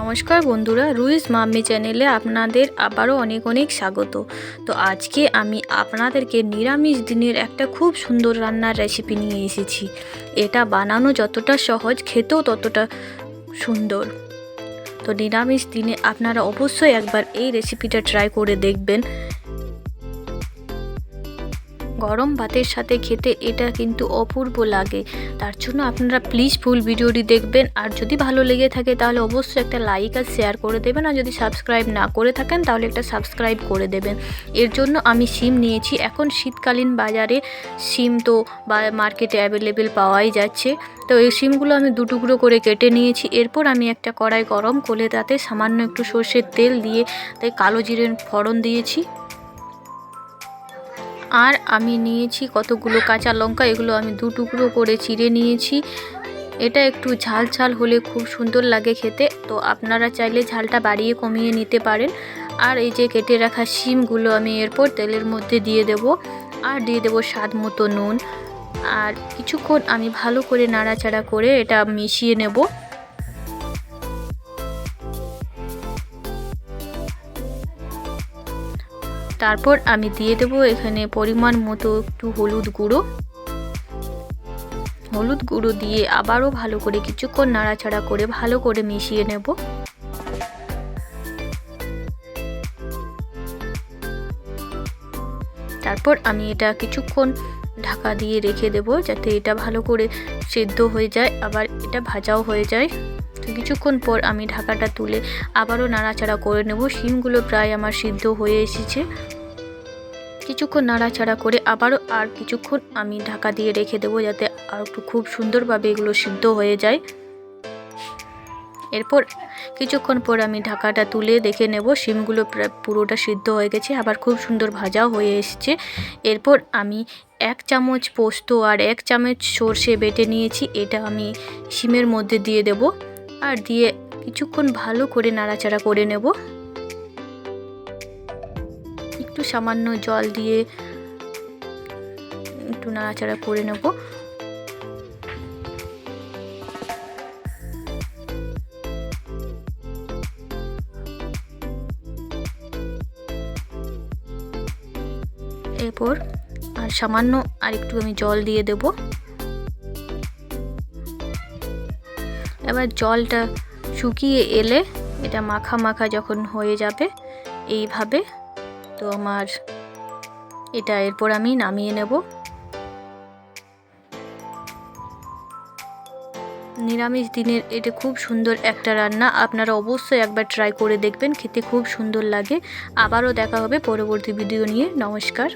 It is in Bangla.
নমস্কার বন্ধুরা, রুইস মাম্মি চ্যানেলে আপনাদের আবারও অনেক অনেক স্বাগত। তো আজকে আমি আপনাদেরকে নিরামিষ দিনের একটা খুব সুন্দর রান্নার রেসিপি নিয়ে এসেছি। এটা বানানো যতটা সহজ, খেতেও ততটা সুন্দর। তো নিরামিষ দিনে আপনারা অবশ্যই একবার এই রেসিপিটা ট্রাই করে দেখবেন। গরম ভাতের সাথে খেতে এটা কিন্তু অপূর্ব লাগে। তার জন্য আপনারা প্লিজ ফুল ভিডিওটি দেখবেন। আর যদি ভালো লেগে থাকে তাহলে অবশ্যই একটা লাইক আর শেয়ার করে দেবেন। আর যদি সাবস্ক্রাইব না করে থাকেন তাহলে একটা সাবস্ক্রাইব করে দেবেন। এর জন্য আমি শিম নিয়েছি। এখন শীতকালীন বাজারে শিম তো মার্কেটে অ্যাভেলেবেল পাওয়াই যাচ্ছে। তো এই শিমগুলো আমি দু টুকরো করে কেটে নিয়েছি। এরপর আমি একটা কড়াই গরম করে তাতে সামান্য একটু সর্ষের তেল দিয়ে তাই কালো জিরের ফোড়ন দিয়েছি। আর আমি নিয়েছি কতগুলো কাঁচা লঙ্কা, এগুলো আমি দু টুকরো করে চিড়ে নিয়েছি। এটা একটু ঝাল ঝাল হলে খুব সুন্দর লাগে খেতে। তো আপনারা চাইলে ঝালটা বাড়িয়ে কমিয়ে নিতে পারেন। আর এই যে কেটে রাখা শিমগুলো আমি এরপর তেলের মধ্যে দিয়ে দেব। আর দিয়ে দেব স্বাদ মতো নুন। আর কিছুক্ষণ আমি ভালো করে নাড়াচাড়া করে এটা মিশিয়ে নেব। তারপর আমি দিয়ে দেব এখানে পরিমাণ মতো একটু হলুদ গুঁড়ো দিয়ে আবারও ভালো করে কিছুক্ষণ নাড়াচাড়া করে ভালো করে মিশিয়ে নেব। তারপর আমি এটা কিছুক্ষণ ঢাকা দিয়ে রেখে দেব যাতে এটা ভালো করে সেদ্ধ হয়ে যায়, আবার এটা ভাজাও হয়ে যায়। তো কিছুক্ষণ পর আমি ঢাকাটা তুলে আবারও নাড়াচাড়া করে নেব। শিমগুলো প্রায় আমার সিদ্ধ হয়ে এসেছে। কিছুক্ষণ নাড়াচাড়া করে আবারও আর কিছুক্ষণ আমি ঢাকা দিয়ে রেখে দেবো যাতে আর একটু খুব সুন্দরভাবে এগুলো সিদ্ধ হয়ে যায়। এরপর কিছুক্ষণ পর আমি ঢাকাটা তুলে দেখে নেব শিমগুলো প্রায় পুরোটা সিদ্ধ হয়ে গেছে, আবার খুব সুন্দর ভাজাও হয়ে এসেছে। এরপর আমি 1 চামচ পোস্ত আর 1 চামচ সর্ষে বেটে নিয়েছি, এটা আমি শিমের মধ্যে দিয়ে দেব। আর দিয়ে কিছুক্ষণ ভালো করে নাড়াচাড়া করে নেব। একটু সামান্য জল দিয়ে একটু নাড়াচাড়া করে নেব। এরপর আর সামান্য আর একটু আমি জল দিয়ে দেব। এবার জলটা শুকিয়ে এলে এটা মাখা মাখা যখন হয়ে যাবে এইভাবে, তো আমার এটা এরপর আমি নামিয়ে নেব। নিরামিষ দিনের এটা খুব সুন্দর একটা রান্না, আপনারা অবশ্যই একবার ট্রাই করে দেখবেন, খেতে খুব সুন্দর লাগে। আবারও দেখা হবে পরবর্তী ভিডিও নিয়ে। নমস্কার।